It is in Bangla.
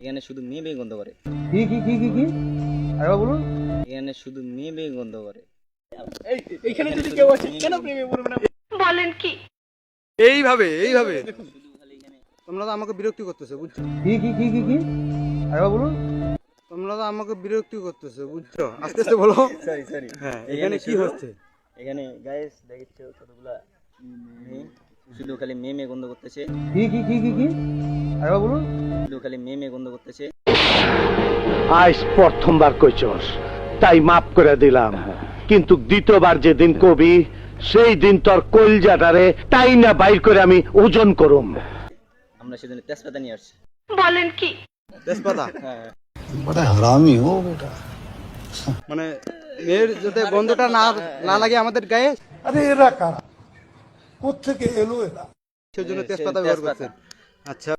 এখানে শুধু মেয়ে গন্ধ করে। কি কি কি কি কি আরে বলুন। এখানে শুধু মেয়ে গন্ধ করে। এইখানে যদি কেউ আসে কেন প্রেমে পড়বে না? বলেন কি? এইভাবে শুধু খালি এখানে তোমরা তো আমাকে বিরক্তি করতেছো বুঝছো। কি কি কি কি কি আরে বলুন। তোমরা তো আমাকে বিরক্তি করতেছো বুঝছো। আস্তে আস্তে বলো। সরি হ্যাঁ এখানে কি হচ্ছে? এখানে গাইস দেখছো কতগুলা মেয়ে শুধু খালি মেয়ে গন্ধ করতেছে। কি কি কি কি কি আরে বলুন। শুধু খালি মেয়ে গন্ধ করতেছে। আজ প্রথমবার কইছস তাই মাফ করে দিলাম, কিন্তু দ্বিতীয়বার যেদিন কবি সেই দিন তোর কলজাটারে তাই না বাইর করে আমি ওজন করুম। আমরা সেদিন তেজপাতা নিয়ে আসছি। বলেন কি? তেজপাতা হ্যাঁ बड़ा हरामी हो बेटा। মানে মেয়ের যাতে গন্ধটা না না লাগে আমাদের গায়ে अरे एरा कारा কোত্থেকে এলো এরা? সেজন্য তেজপাতা ব্যবহার করছেন। আচ্ছা